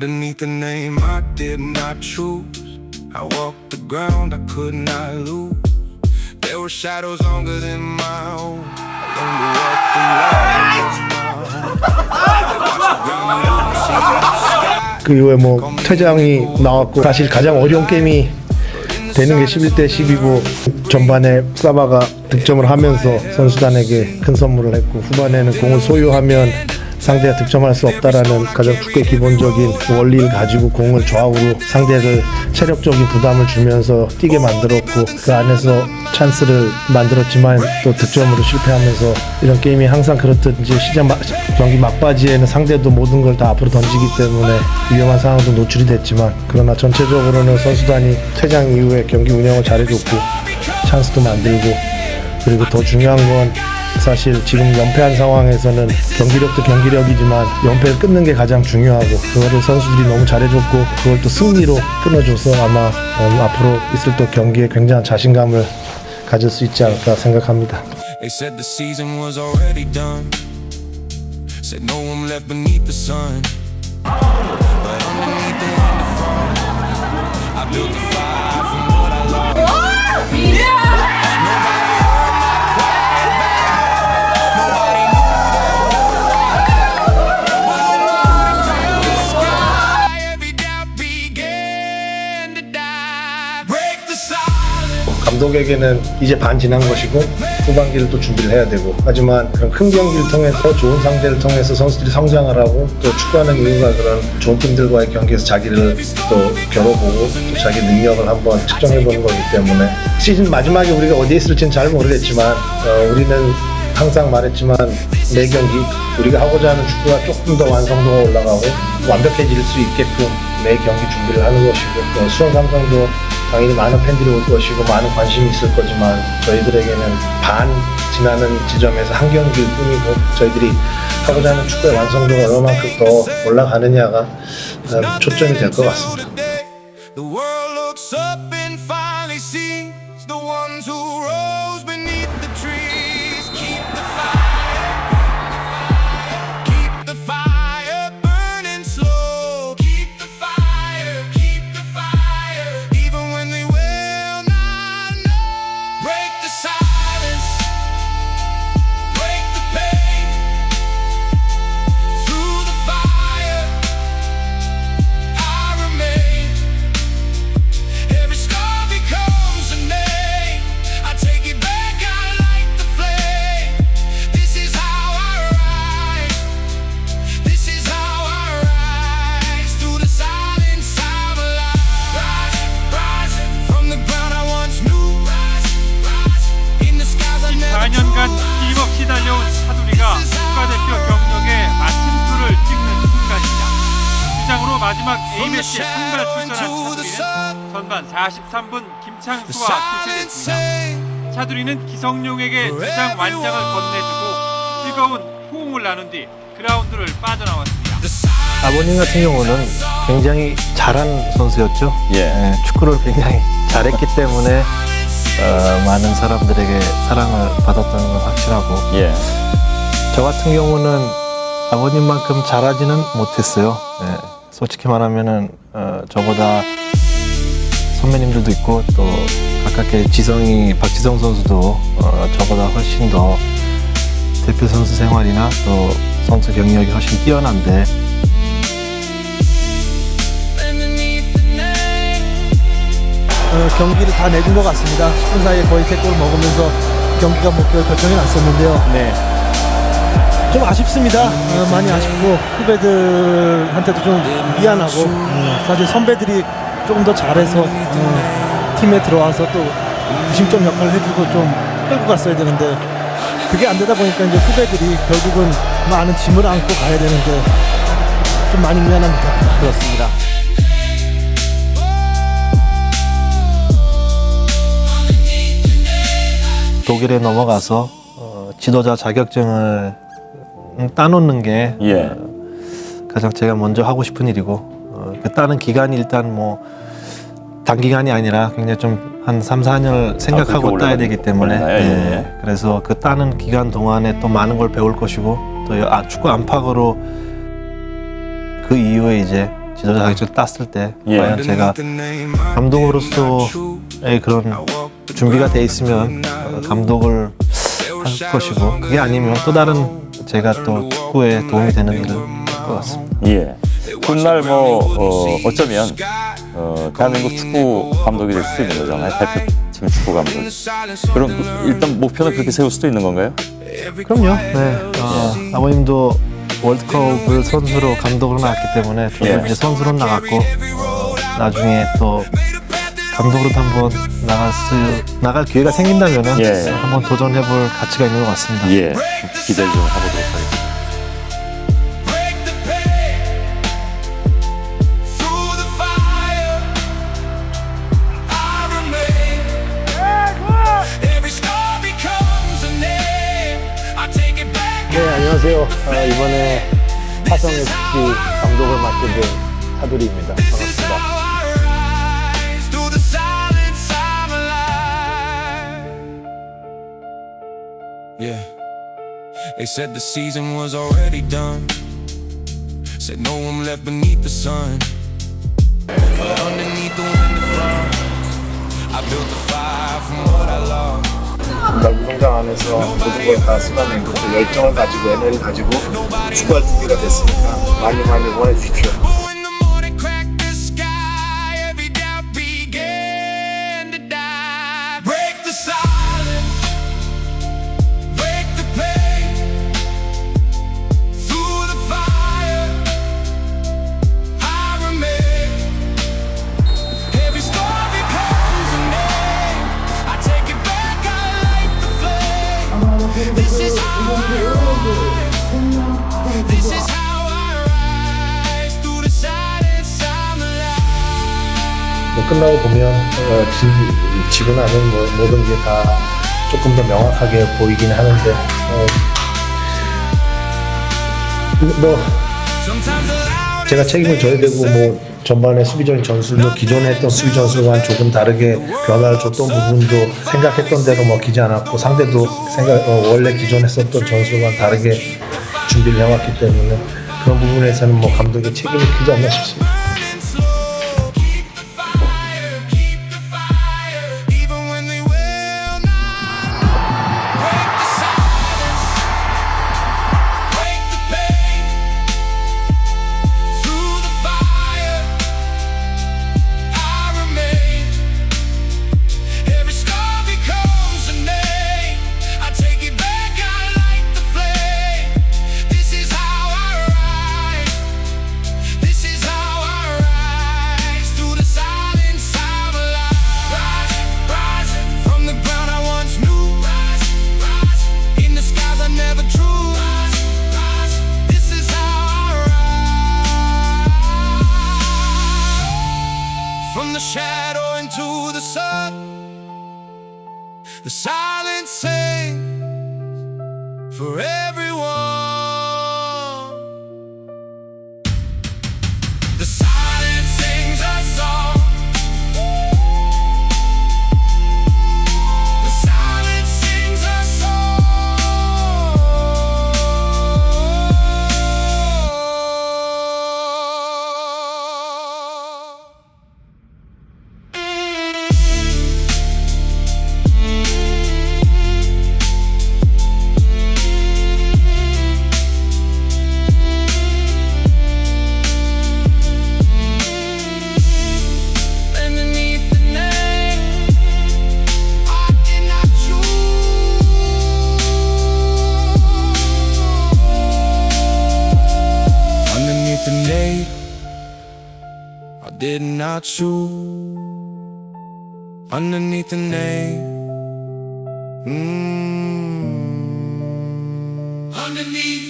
Underneath the name I did not choose, I walked the ground I could not lose. There were shadows longer than my own. I learned to walk the line as my own. 그 이후에 뭐 퇴장이 나왔고 사실 가장 어려운 게임이 되는 게 11대 10이고 전반에 사바가 득점을 하면서 선수단에게 큰 선물을 했고 후반에는 공을 소유하면 상대가 득점할 수 없다라는 가장 축구의 기본적인 원리를 가지고 공을 좌우로 상대를 체력적인 부담을 주면서 뛰게 만들었고 그 안에서 찬스를 만들었지만 또 득점으로 실패하면서 이런 게임이 항상 그렇듯 이제 경기 막바지에는 상대도 모든 걸 다 앞으로 던지기 때문에 위험한 상황도 노출이 됐지만 그러나 전체적으로는 선수단이 퇴장 이후에 경기 운영을 잘해줬고 찬스도 만들고 그리고 더 중요한 건 사실 지금 연패한 상황에서는 경기력도 경기력이지만 연패를 끊는 게 가장 중요하고 그거를 선수들이 너무 잘해줬고 그걸 또 승리로 끊어줘서 아마 앞으로 있을 또 경기에 굉장한 자신감을 가질 수 있지 않을까 생각합니다. They said the season was already done. Said no one left beneath the sun. But underneath the wonderful, I built a fire from what I lost. Nobody heard my quiet vow. Nobody knew the whole world. The sky, every doubt began to die. Break the silence. 감독에게는 이제 반 지난 것이고 후반기를 또 준비를 해야 되고 하지만 그런 큰 경기를 통해서 좋은 상대를 통해서 선수들이 성장을 하고 또 축구하는 이유가 그런 좋은 팀들과의 경기에서 자기를 또 겨뤄보고 또 자기 능력을 한번 측정해보는 거기 때문에 시즌 마지막에 우리가 어디에 있을지는 잘 모르겠지만 우리는 항상 말했지만 매 경기 우리가 하고자 하는 축구가 조금 더 완성도가 올라가고 완벽해질 수 있게끔 매 경기 준비를 하는 것이고 수원 삼성도 당연히 많은 팬들이 올 것이고 많은 관심이 있을 거지만 저희들에게는 반 지나는 지점에서 한 경기일 뿐이고 저희들이 하고자 하는 축구의 완성도가 얼마만큼 더 올라가느냐가 초점이 될 것 같습니다. The world looks up and finally sees the ones who rose beneath the trees. Keep the fire burning slow. Keep the fire, even when they will not know. Break the silence, break the pain. Through the fire, I remain. Every scar becomes a name. I take it back, I light the flame. This is how I rise. This is how I rise. Through the silence I'm alive. Rising from the ground I once knew. In the skies I never 4년간 힘없이 달려온 차두리가 국가대표 경력에 마침표를 찍는 순간입니다. 주장으로 마지막 A매치 선발 출전한 차두리는 전반 43분 김창수와 교체됐습니다. 차두리는 기성용에게 주장 완장을 건네주고 즐거운 호응을 나눈 뒤 그라운드를 빠져나왔습니다. 아버님 같은 경우는 굉장히 잘한 선수였죠. 축구를 굉장히 잘했기 때문에 많은 사람들에게 사랑을 받았던 건 확실하고 저 같은 경우는 아버님만큼 잘하지는 못했어요. 솔직히 말하면은 저보다 선배님들도 있고 또 가깝게 박지성 선수도 저보다 훨씬 더 대표 선수 생활이나 또 선수 경력이 훨씬 뛰어난데 경기를 다 내준 것 같습니다. 10분 사이에 거의 3골을 먹으면서 경기가 결정이 났었는데요. 좀 아쉽습니다. 많이 아쉽고 후배들한테도 좀 미안하고 사실 선배들이 조금 더 잘해서 팀에 들어와서 또 중심점 역할을 해주고 좀 끌고 갔어야 되는데 그게 안 되다 보니까 이제 후배들이 결국은 많은 짐을 안고 가야 되는데 좀 많이 미안합니다. 그렇습니다. 독일에 넘어가서 지도자 자격증을 따놓는 게 가장 제가 먼저 하고 싶은 일이고 그 따는 기간이 일단 뭐 단기간이 아니라 굉장히 좀 한 3, 4년을 생각하고 따야 되기 때문에 그래서 그 따는 기간 동안에 또 많은 걸 배울 것이고 또 축구 안팎으로 그 이후에 이제 지도자 자격증 땄을 때 예. 과연 제가 감독으로서의 그런 준비가 돼 있으면 감독을 할 것이고, 그게 아니면 또 다른 제가 또 축구에 도움이 되는 일을 할 것 같습니다. 예. 훗날 어쩌면 대한민국 축구 감독이 될 수도 있는 거잖아요. 대표팀 축구 감독. 그럼 일단 목표는 그렇게 세울 수도 있는 건가요? 그럼요. 네. 아버님도 월드컵을 선수로 감독으로 나왔기 때문에 저도 예. 이제 선수로 나갔고, 나중에 또 감독으로도 한번 나갈 기회가 생긴다면은 예. 한번 도전해볼 가치가 있는 것 같습니다. 예. 기대를 좀 해보도록 하겠습니다. Break the pain through the fire. I remain. Every scar becomes a name. I take it back. 네, 안녕하세요. 이번에 화성 FC 감독을 맡게 된 사두리입니다. This is 반갑습니다. how I rise through the silence. I'm alive. Yeah. They said the season was already done. Said no one left beneath the sun. But underneath the wind of frost, I built a fire from what I lost. 날 운동장 안에서 모든 걸 다 쏟아내고 또 열정을 가지고 에너지를 가지고 축구할 준비가 됐으니까 많이 응원해 주십시오. But when the morning cracked the sky, every doubt began to die. Break the silence, break the pain. Through the fire, I remain. Every scar becomes a name. I take it back, I light the flame. This is how I rise. This is how I rise through the silence. I'm alive. 끝나고 보면 지고 나면 모든 게 다 조금 더 명확하게 보이긴 하는데 Sometimes allowed 제가 책임을 져야 되고 전반에 수비적인 전술도 기존에 했던 수비 전술과는 조금 다르게 변화를 줬던 부분도 생각했던 대로 먹히지 않았고 상대도 원래 기존에 했었던 전술과는 다르게 준비를 해왔기 때문에 그런 부분에서는 감독의 책임이 크지 않나 싶습니다. burning slow. Keep the fire, even when they will not. Break the silence, break the pain. Through the fire, I remain. Every scar becomes a name. I take it back, I light the flame. This is how I rise. This is how I rise through the silence. I'm alive. Rising from the ground I once knew. In the skies I never drew. This is how I rise. From the shadow into the sun. The silence sings for everyone. The silence sings a song. The silence sings a song. Underneath the name I did not choose. Underneath the name I did not choose. Underneath the name. Underneath